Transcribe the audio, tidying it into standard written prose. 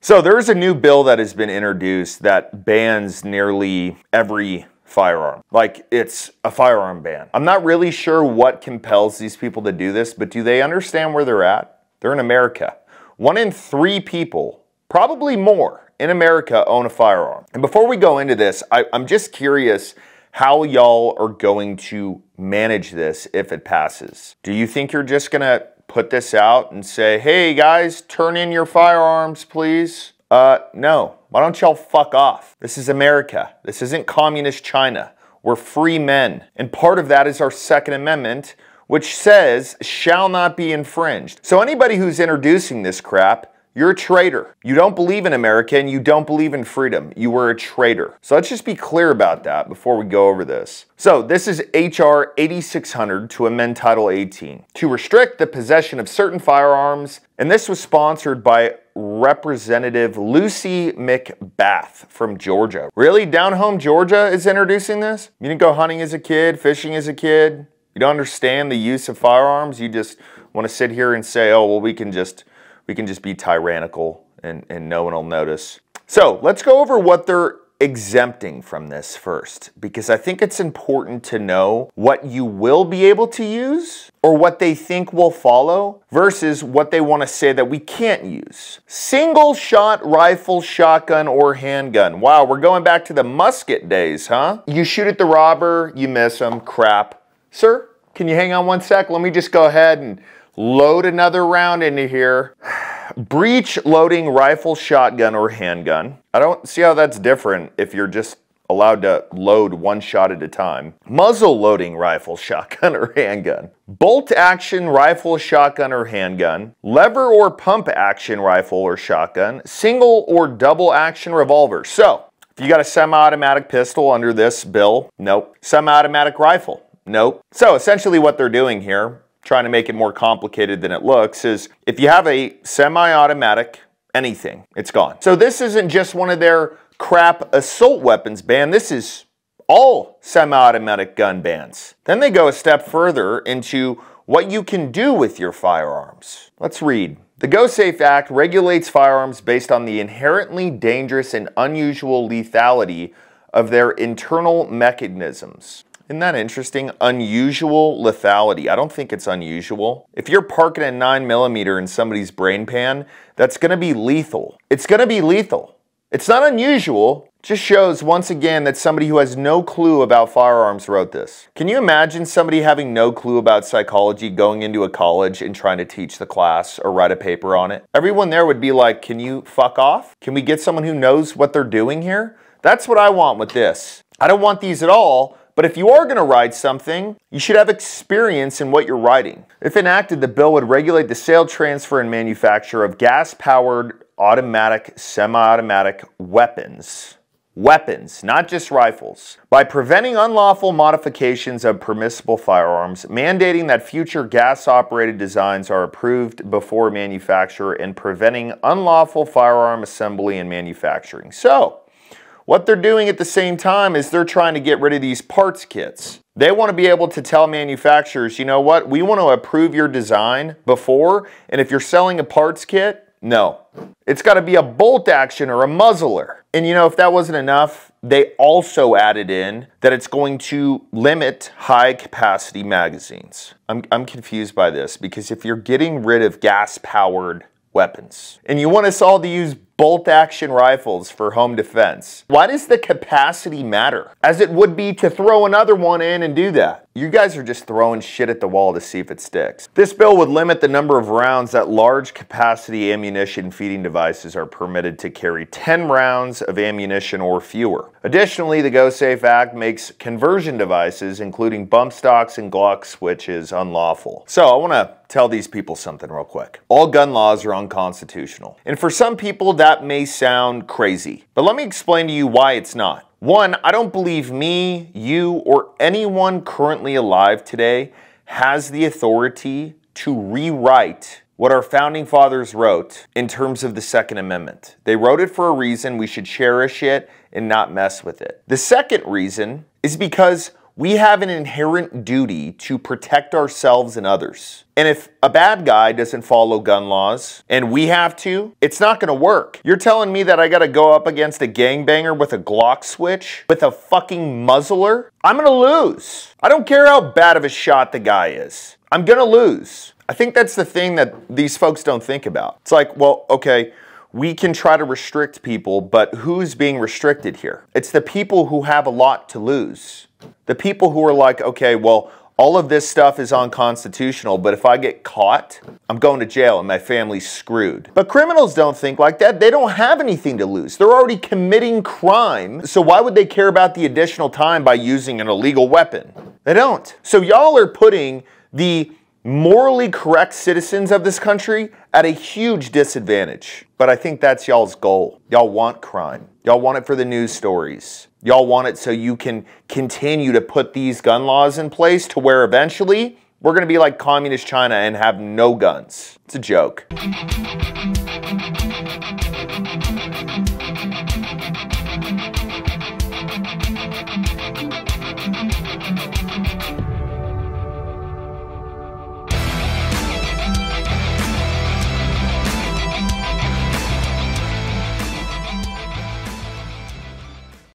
So there is a new bill that has been introduced that bans nearly every firearm. Like, it's a firearm ban. I'm not really sure what compels these people to do this, but do they understand where they're at? They're in America. 1 in 3 people, probably more, in America own a firearm. And before we go into this, I'm just curious how y'all are going to manage this if it passes. Do you think you're just gonna put this out and say, hey guys, turn in your firearms, please? No. Why don't y'all fuck off? This is America. This isn't communist China. We're free men. And part of that is our Second Amendment, which says shall not be infringed. So anybody who's introducing this crap, you're a traitor. You don't believe in America and you don't believe in freedom. You were a traitor. So let's just be clear about that before we go over this. So this is H.R. 8600 to amend Title 18 to restrict the possession of certain firearms. And this was sponsored by Representative Lucy McBath from Georgia. Really? Down home Georgia is introducing this? You didn't go hunting as a kid, fishing as a kid? You don't understand the use of firearms? You just want to sit here and say, oh, well, we can just be tyrannical and no one will notice. So let's go over what they're exempting from this first, because I think it's important to know what you will be able to use or what they think will follow versus what they want to say that we can't use. Single shot rifle, shotgun, or handgun. Wow, we're going back to the musket days, huh? You shoot at the robber, you miss him, crap. Sir, can you hang on one sec? Let me just go ahead and load another round into here. Breech loading rifle, shotgun, or handgun. I don't see how that's different if you're just allowed to load 1 shot at a time. Muzzle loading rifle, shotgun, or handgun. Bolt action rifle, shotgun, or handgun. Lever or pump action rifle or shotgun. Single or double action revolver. So, if you got a semi-automatic pistol under this bill, nope. Semi-automatic rifle, nope. So essentially what they're doing here, trying to make it more complicated than it looks, is if you have a semi-automatic anything, it's gone. So this isn't just one of their crap assault weapons ban, this is all semi-automatic gun bans. Then they go a step further into what you can do with your firearms. Let's read. The Go Safe Act regulates firearms based on the inherently dangerous and unusual lethality of their internal mechanisms. Isn't that interesting? Unusual lethality. I don't think it's unusual. If you're parking a 9mm in somebody's brain pan, that's going to be lethal. It's going to be lethal. It's not unusual. It just shows once again that somebody who has no clue about firearms wrote this. Can you imagine somebody having no clue about psychology going into a college and trying to teach the class or write a paper on it? Everyone there would be like, can you fuck off? Can we get someone who knows what they're doing here? That's what I want with this. I don't want these at all. But if you are going to write something, you should have experience in what you're writing. If enacted, the bill would regulate the sale, transfer, and manufacture of gas-powered automatic, semi-automatic weapons. Weapons, not just rifles. By preventing unlawful modifications of permissible firearms, mandating that future gas-operated designs are approved before manufacture, and preventing unlawful firearm assembly and manufacturing. So, what they're doing at the same time is they're trying to get rid of these parts kits. They want to be able to tell manufacturers, you know what, we want to approve your design before, and if you're selling a parts kit, no. It's got to be a bolt action or a muzzler. And you know, if that wasn't enough, they also added in that it's going to limit high capacity magazines. I'm confused by this, because if you're getting rid of gas-powered weapons and you want us all to use bolt action rifles for home defense, why does the capacity matter? As it would be to throw another one in and do that. You guys are just throwing shit at the wall to see if it sticks. This bill would limit the number of rounds that large capacity ammunition feeding devices are permitted to carry. 10 rounds of ammunition or fewer. Additionally, the Go Safe Act makes conversion devices, including bump stocks and Glock switches, unlawful. So I want to tell these people something real quick. All gun laws are unconstitutional. And for some people that may sound crazy, but let me explain to you why it's not. One, I don't believe me, you, or anyone currently alive today has the authority to rewrite what our founding fathers wrote in terms of the Second Amendment. They wrote it for a reason. We should cherish it and not mess with it. The second reason is because We have an inherent duty to protect ourselves and others. And if a bad guy doesn't follow gun laws and we have to, it's not gonna work. You're telling me that I gotta go up against a gangbanger with a Glock switch, with a fucking muzzler? I'm gonna lose. I don't care how bad of a shot the guy is. I'm gonna lose. I think that's the thing that these folks don't think about. It's like, well, okay, we can try to restrict people, but who's being restricted here? It's the people who have a lot to lose. The people who are like, okay, well, all of this stuff is unconstitutional, but if I get caught, I'm going to jail and my family's screwed. But criminals don't think like that. They don't have anything to lose. They're already committing crime, so why would they care about the additional time by using an illegal weapon? They don't. So y'all are putting the morally correct citizens of this country at a huge disadvantage. But I think that's y'all's goal. Y'all want crime. Y'all want it for the news stories. Y'all want it so you can continue to put these gun laws in place to where eventually we're going to be like communist China and have no guns. It's a joke.